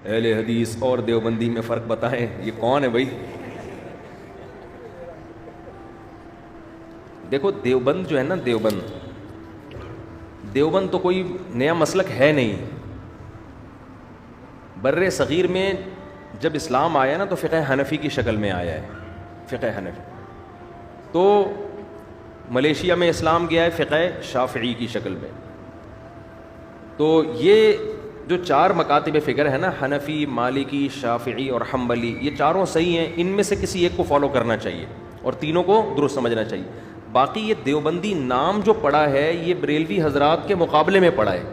اہل حدیث اور دیوبندی میں فرق بتائیں. یہ کون ہے بھائی؟ دیکھو دیوبند جو ہے نا، دیوبند تو کوئی نیا مسلک ہے نہیں. بر صغیر میں جب اسلام آیا نا تو فقہ حنفی کی شکل میں آیا ہے. فقہ حنفی تو ملیشیا میں اسلام گیا ہے فقہ شافعی کی شکل میں. تو یہ جو چار مکاتب فکر ہے نا، حنفی، مالکی، شافعی اور حنبلی، یہ چاروں صحیح ہیں. ان میں سے کسی ایک کو فالو کرنا چاہیے اور تینوں کو درست سمجھنا چاہیے. باقی یہ دیوبندی نام جو پڑا ہے یہ بریلوی حضرات کے مقابلے میں پڑا ہے،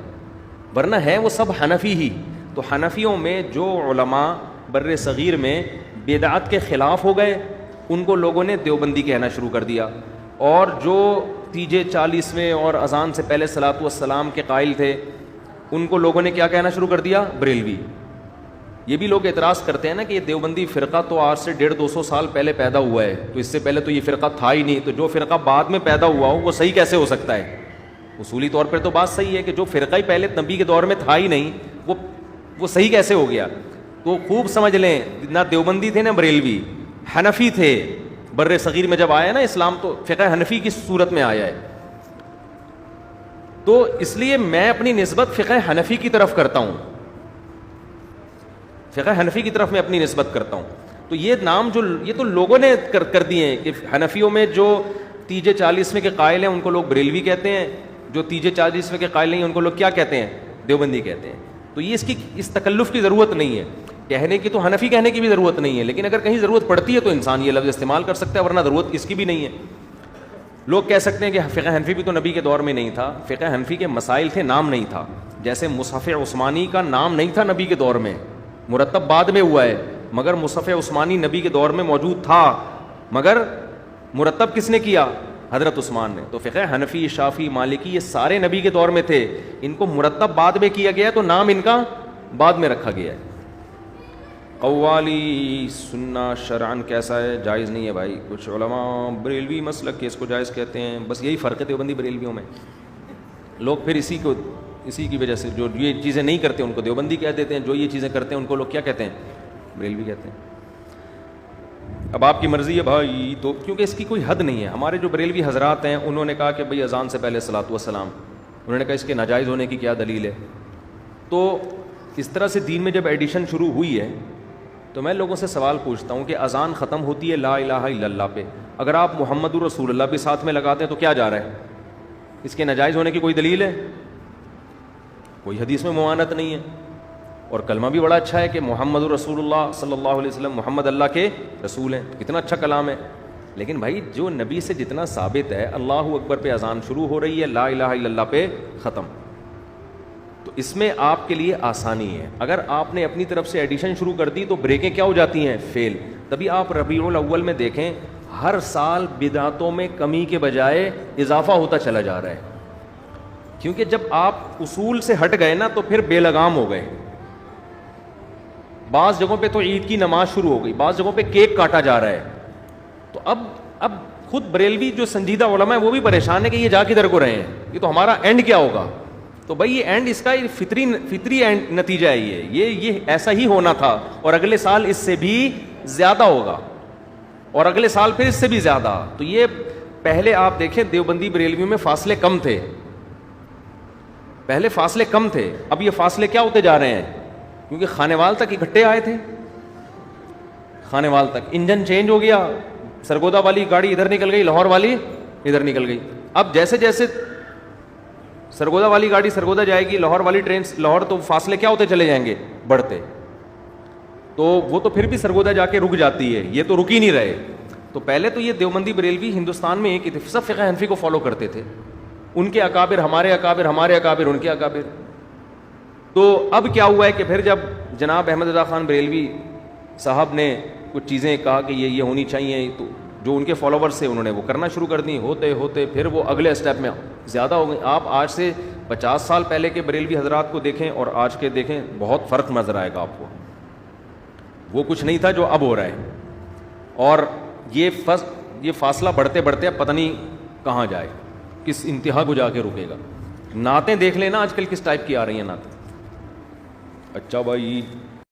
ورنہ ہے وہ سب حنفی ہی. تو حنفیوں میں جو علماء بر صغیر میں بدعت کے خلاف ہو گئے ان کو لوگوں نے دیوبندی کہنا شروع کر دیا، اور جو تیجے 40ویں اور اذان سے پہلے صلاۃ والسلام کے قائل تھے ان کو لوگوں نے کیا کہنا شروع کر دیا؟ بریلوی. یہ بھی لوگ اعتراض کرتے ہیں نا کہ یہ دیوبندی فرقہ تو آج سے 150-200 سال پہلے پیدا ہوا ہے، تو اس سے پہلے تو یہ فرقہ تھا ہی نہیں، تو جو فرقہ بعد میں پیدا ہوا ہو وہ صحیح کیسے ہو سکتا ہے؟ اصولی طور پر تو بات صحیح ہے کہ جو فرقہ ہی پہلے نبی کے دور میں تھا ہی نہیں وہ صحیح کیسے ہو گیا؟ تو خوب سمجھ لیں، نہ دیوبندی تھے نہ بریلوی، حنفی تھے. بر صغیر میں جب آیا نا اسلام تو فقہ حنفی کی صورت میں آیا ہے. تو اس لیے میں اپنی نسبت فقہ حنفی کی طرف کرتا ہوں، فقہ حنفی کی طرف میں اپنی نسبت کرتا ہوں. تو یہ نام جو یہ تو لوگوں نے کر دیے ہیں کہ حنفیوں میں جو تیجے 40ویں کے قائل ہیں ان کو لوگ بریلوی کہتے ہیں، جو تیجے 40ویں کے قائل نہیں ان کو لوگ کیا کہتے ہیں؟ دیوبندی کہتے ہیں. تو یہ اس تکلف کی ضرورت نہیں ہے کہنے کی، تو حنفی کہنے کی بھی ضرورت نہیں ہے، لیکن اگر کہیں ضرورت پڑتی ہے تو انسان یہ لفظ استعمال کر سکتا ہے، ورنہ ضرورت اس کی بھی نہیں ہے. لوگ کہہ سکتے ہیں کہ فقہ حنفی بھی تو نبی کے دور میں نہیں تھا. فقہ حنفی کے مسائل تھے، نام نہیں تھا. جیسے مصحف عثمانی کا نام نہیں تھا نبی کے دور میں، مرتب بعد میں ہوا ہے، مگر مصحف عثمانی نبی کے دور میں موجود تھا، مگر مرتب کس نے کیا؟ حضرت عثمان نے. تو فقہ حنفی، شافعی، مالکی یہ سارے نبی کے دور میں تھے، ان کو مرتب بعد میں کیا گیا تو نام ان کا بعد میں رکھا گیا ہے. قوالی سننا شرعن کیسا ہے؟ جائز نہیں ہے بھائی. کچھ علماء بریلوی مسلک کے اس کو جائز کہتے ہیں، بس یہی فرق ہے دیوبندی بریلویوں میں. لوگ پھر اسی کی وجہ سے جو یہ چیزیں نہیں کرتے ان کو دیوبندی کہہ دیتے ہیں، جو یہ چیزیں کرتے ہیں ان کو لوگ کیا کہتے ہیں؟ بریلوی کہتے ہیں. اب آپ کی مرضی ہے بھائی، تو کیونکہ اس کی کوئی حد نہیں ہے. ہمارے جو بریلوی حضرات ہیں انہوں نے کہا کہ بھائی اذان سے پہلے صلاۃ والسلام، انہوں نے کہا اس کے ناجائز ہونے کی کیا دلیل ہے؟ تو اس طرح سے دین میں جب ایڈیشن شروع ہوئی ہے تو میں لوگوں سے سوال پوچھتا ہوں کہ اذان ختم ہوتی ہے لا الہ الا اللہ پہ، اگر آپ محمد الرسول اللہ بھی ساتھ میں لگاتے ہیں تو کیا جا رہا ہے؟ اس کے ناجائز ہونے کی کوئی دلیل ہے؟ کوئی حدیث میں ممانعت نہیں ہے. اور کلمہ بھی بڑا اچھا ہے کہ محمد الرسول اللہ صلی اللہ علیہ وسلم، محمد اللہ کے رسول ہیں، کتنا اچھا کلام ہے. لیکن بھائی جو نبی سے جتنا ثابت ہے، اللہ اکبر پہ اذان شروع ہو رہی ہے، لا الہ الا اللہ پہ ختم. تو اس میں آپ کے لیے آسانی ہے. اگر آپ نے اپنی طرف سے ایڈیشن شروع کر دی تو بریکیں کیا ہو جاتی ہیں؟ فیل. تبھی آپ ربیع الاول میں دیکھیں ہر سال بدعتوں میں کمی کے بجائے اضافہ ہوتا چلا جا رہا ہے، کیونکہ جب آپ اصول سے ہٹ گئے نا تو پھر بے لگام ہو گئے. بعض جگہوں پہ تو عید کی نماز شروع ہو گئی، بعض جگہوں پہ کیک کاٹا جا رہا ہے. تو اب خود بریلوی جو سنجیدہ علماء ہیں وہ بھی پریشان ہے کہ یہ جا کدھر کو رہے ہیں، یہ تو ہمارا اینڈ کیا ہوگا؟ تو بھائی یہ اینڈ اس کا فطری اینڈ نتیجہ ہے، یہ ایسا ہی ہونا تھا، اور اگلے سال اس سے بھی زیادہ ہوگا، اور اگلے سال پھر اس سے بھی زیادہ. تو یہ پہلے آپ دیکھیں دیوبندی بریلویوں میں فاصلے کم تھے، پہلے فاصلے کم تھے، اب یہ فاصلے کیا ہوتے جا رہے ہیں؟ کیونکہ خانیوال تک اکٹھے آئے تھے، خانیوال تک انجن چینج ہو گیا، سرگودا والی گاڑی ادھر نکل گئی، لاہور والی ادھر نکل گئی. اب جیسے جیسے سرگودا والی گاڑی سرگودا جائے گی، لاہور والی ٹرین لاہور، تو فاصلے کیا ہوتے چلے جائیں گے؟ بڑھتے. تو وہ تو پھر بھی سرگودا جا کے رک جاتی ہے، یہ تو رک ہی نہیں رہے. تو پہلے تو یہ دیوبندی بریلوی ہندوستان میں ایک سب فقہ حنفی کو فالو کرتے تھے، ان کے اکابر ہمارے اکابر، ہمارے اکابر ان کے اکابر. تو اب کیا ہوا ہے کہ پھر جب جناب احمد رضا خان بریلوی صاحب نے کچھ چیزیں کہا کہ یہ ہونی چاہیے، تو جو ان کے فالوورز تھے انہوں نے وہ کرنا شروع کر دی. ہوتے ہوتے پھر وہ اگلے اسٹیپ میں زیادہ ہو گئی. آپ آج سے 50 سال پہلے کے بریلوی حضرات کو دیکھیں اور آج کے دیکھیں، بہت فرق نظر آئے گا آپ کو. وہ کچھ نہیں تھا جو اب ہو رہا ہے، اور یہ فاصلہ بڑھتے بڑھتے اب پتہ نہیں کہاں جائے، کس انتہا کو جا کے رکے گا. نعتیں دیکھ لینا آج کل کس ٹائپ کی آ رہی ہیں نعتیں. اچھا بھائی